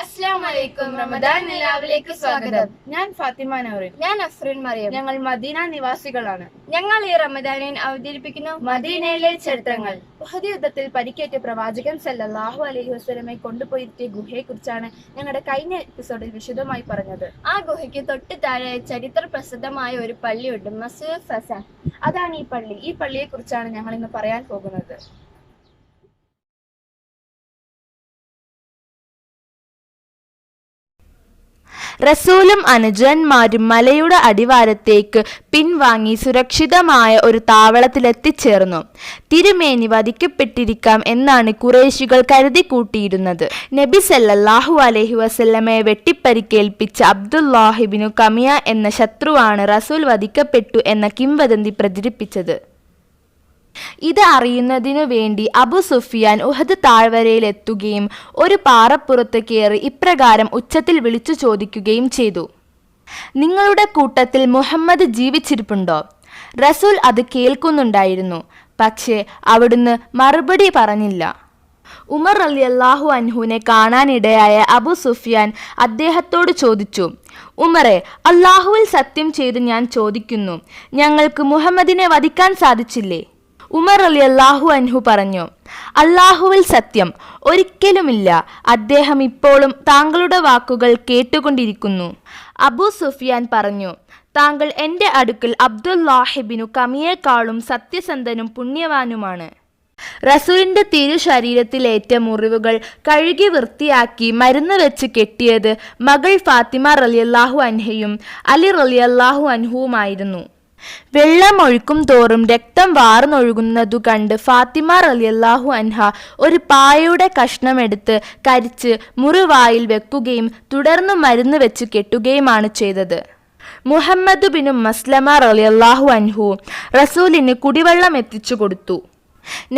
അസ്സലാമലൈക്കും. റമദാൻ നിലാവിലേക്ക് സ്വാഗതം. ഞാൻ ഫാത്തിമ നൗറിൻ. ഞാൻ അഫ്രീൻ മറിയം. ഞങ്ങൾ മദീന നിവാസികളാണ്. ഞങ്ങൾ ഈ റമദാനിൽ അവതരിപ്പിക്കുന്നു മദീനയിലെ ചരിത്രങ്ങൾ. ഉഹദ് യുദ്ധത്തിൽ പരിക്കേറ്റ പ്രവാചകൻ സല്ലല്ലാഹു അലൈഹി വസല്ലമയെ കൊണ്ടുപോയിരുത്തിയ ഗുഹയെ കുറിച്ചാണ് ഞങ്ങളുടെ കഴിഞ്ഞ എപ്പിസോഡിൽ വിശദമായി പറഞ്ഞത്. ആ ഗുഹയ്ക്ക് തൊട്ട് താഴെ ചരിത്ര പ്രസിദ്ധമായ ഒരു പള്ളിയുണ്ട്, മസ്ജിദ് ഫസഹ്. അതാണ് ഈ പള്ളി. ഈ പള്ളിയെ കുറിച്ചാണ് ഞങ്ങൾ ഇന്ന് പറയാൻ പോകുന്നത്. റസൂലും അനുചരന്മാരും മലയുടെ അടിവാരത്തേക്ക് പിൻവാങ്ങി സുരക്ഷിതമായ ഒരു താവളത്തിലെത്തിച്ചേർന്നു. തിരുമേനി വധിക്കപ്പെട്ടിരിക്കാം എന്നാണ് ഖുറൈശികൾ കരുതിക്കൂട്ടിയിരുന്നത്. നബി സല്ലല്ലാഹു അലൈഹി വസല്ലമയെ വെട്ടിപ്പരിക്കേൽപ്പിച്ച അബ്ദുല്ലാഹിബ്നു കമിയ എന്ന ശത്രുവാണ് റസൂൽ വധിക്കപ്പെട്ടു എന്ന കിംവദന്തി പ്രചരിപ്പിച്ചത്. ഇത് അറിയുന്നതിനു വേണ്ടി അബു സുഫിയാൻ ഉഹദ് താഴ്വരയിലെത്തുകയും ഒരു പാറപ്പുറത്ത് കയറി ഇപ്രകാരം ഉച്ചത്തിൽ വിളിച്ചു ചോദിക്കുകയും ചെയ്തു: നിങ്ങളുടെ കൂട്ടത്തിൽ മുഹമ്മദ് ജീവിച്ചിരിപ്പുണ്ടോ? റസൂൽ അത് കേൾക്കുന്നുണ്ടായിരുന്നു, പക്ഷേ അവിടുന്ന് മറുപടി പറഞ്ഞില്ല. ഉമർ റളിയല്ലാഹു അൻഹുവിനെ കാണാനിടയായ അബു സുഫിയാൻ അദ്ദേഹത്തോട് ചോദിച്ചു: ഉമറെ, അല്ലാഹുവിൽ സത്യം ചെയ്ത് ഞാൻ ചോദിക്കുന്നു, ഞങ്ങൾക്ക് മുഹമ്മദിനെ വധിക്കാൻ സാധിച്ചില്ലേ? ഉമർ റളിയല്ലാഹു അൻഹു പറഞ്ഞു: അല്ലാഹുവിൽ സത്യം, ഒരിക്കലുമില്ല. അദ്ദേഹം ഇപ്പോഴും താങ്കളുടെ വാക്കുകൾ കേട്ടുകൊണ്ടിരിക്കുന്നു. അബൂ സുഫിയാൻ പറഞ്ഞു: താങ്കൾ എൻ്റെ അടുക്കൽ അബ്ദുല്ലാഹിബ്നു കമിയേക്കാളും സത്യസന്ധനും പുണ്യവാനുമാണ്. റസൂലിന്റെ തിരു ശരീരത്തിലേറ്റ മുറിവുകൾ കഴുകി വൃത്തിയാക്കി മരുന്ന് വെച്ച് കെട്ടിയത് മകൾ ഫാത്തിമ റളിയല്ലാഹു അൻഹയും അലി റളിയല്ലാഹു അൻഹുവുമായിരുന്നു. വെള്ളമൊഴുക്കും തോറും രക്തം വാർന്നൊഴുകുന്നതു കണ്ട് ഫാത്തിമ റളിയല്ലാഹു അൻഹ ഒരു പായയുടെ കഷ്ണമെടുത്ത് കരിച്ച് മുറിവായിൽ വെക്കുകയും തുടർന്ന് മരുന്ന് വെച്ച് കെട്ടുകയുമാണ് ചെയ്തത്. മുഹമ്മദ് ബിനു മസ്ലമ റളിയല്ലാഹു അൻഹു റസൂലിന് കുടിവെള്ളം എത്തിച്ചു കൊടുത്തു.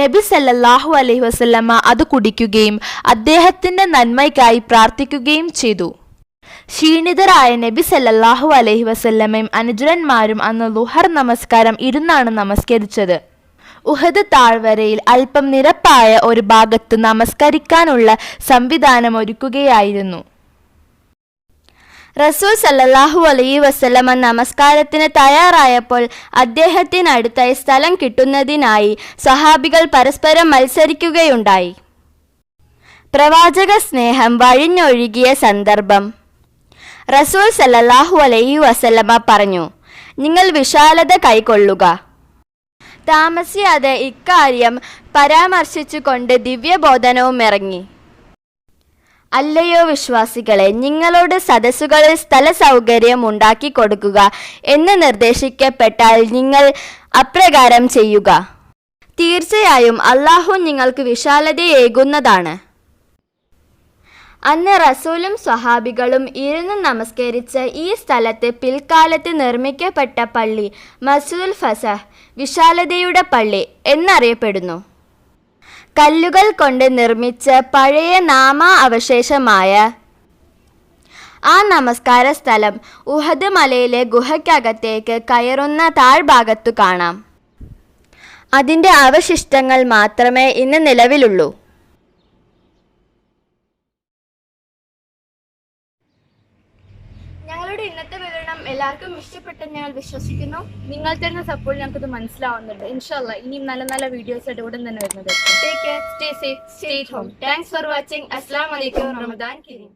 നബി സല്ലല്ലാഹു അലൈഹി വസല്ലമ അത് കുടിക്കുകയും അദ്ദേഹത്തിന്റെ നന്മയ്ക്കായി പ്രാർത്ഥിക്കുകയും ചെയ്തു. ക്ഷീണിതരായ നബി സല്ലല്ലാഹു അലൈഹി വസല്ലമയും അനുചരന്മാരും അന്ന് ളുഹർ നമസ്കാരം ഇരുന്നാണ് നമസ്കരിച്ചത്. ഉഹദ് താഴ്വരയിൽ അല്പം നിരപ്പായ ഒരു ഭാഗത്ത് നമസ്കരിക്കാനുള്ള സംവിധാനം ഒരുക്കുകയായിരുന്നു. റസൂൽ സല്ലല്ലാഹു അലൈഹി വസല്ലമ നമസ്കാരത്തിന് തയ്യാറായപ്പോൾ അദ്ദേഹത്തിനടുത്തായി സ്ഥലം കിട്ടുന്നതിനായി സഹാബികൾ പരസ്പരം മത്സരിക്കുകയുണ്ടായി. പ്രവാചക സ്നേഹം വഴിഞ്ഞൊഴുകിയ സന്ദർഭം. റസൂൽ സല്ലല്ലാഹു അലൈഹി വസല്ലമ പറഞ്ഞു: നിങ്ങൾ വിശാലത കൈക്കൊള്ളുക. താമസിയാതെ ഇക്കാര്യം പരാമർശിച്ചുകൊണ്ട് ദിവ്യബോധനവും ഇറങ്ങി. അല്ലയോ വിശ്വാസികളെ, നിങ്ങളോട് സദസ്സുകളിൽ സ്ഥല സൗകര്യം ഉണ്ടാക്കി കൊടുക്കുക എന്ന് നിർദ്ദേശിക്കപ്പെട്ടാൽ നിങ്ങൾ അപ്രകാരം ചെയ്യുക. തീർച്ചയായും അല്ലാഹു നിങ്ങൾക്ക് വിശാലതയേകുന്നതാണ്. അന്ന് റസൂലും സ്വഹാബികളും ഇരുന്ന് നമസ്കരിച്ച ഈ സ്ഥലത്ത് പിൽക്കാലത്ത് നിർമ്മിക്കപ്പെട്ട പള്ളി മസ്ജിദുൽ ഫസഹ്, വിശാലതയുടെ പള്ളി എന്നറിയപ്പെടുന്നു. കല്ലുകൾ കൊണ്ട് നിർമ്മിച്ച പഴയ നാമാവശേഷമായ ആ നമസ്കാര സ്ഥലം ഉഹദ് മലയിലെ ഗുഹയ്ക്കകത്തേക്ക് കയറുന്ന താഴ്ഭാഗത്തു കാണാം. അതിൻ്റെ അവശിഷ്ടങ്ങൾ മാത്രമേ ഇന്ന് നിലവിലുള്ളൂ. ഞങ്ങളുടെ ഇന്നത്തെ വിവരണം എല്ലാവർക്കും ഇഷ്ടപ്പെട്ടെന്ന് ഞങ്ങൾ വിശ്വസിക്കുന്നു. നിങ്ങൾ തരുന്ന സപ്പോർട്ട് ഞങ്ങൾക്കത് മനസ്സിലാവുന്നുണ്ട്. ഇൻഷാ അല്ലാഹ് ഇനിയും നല്ല നല്ല വീഡിയോസ് ആയിട്ട് ഉടൻ തന്നെ വരുന്നത്. Take care, stay safe, stay at home. Thanks for watching. അസ്സലാമു അലൈക്കും. റമദാൻ കരീം.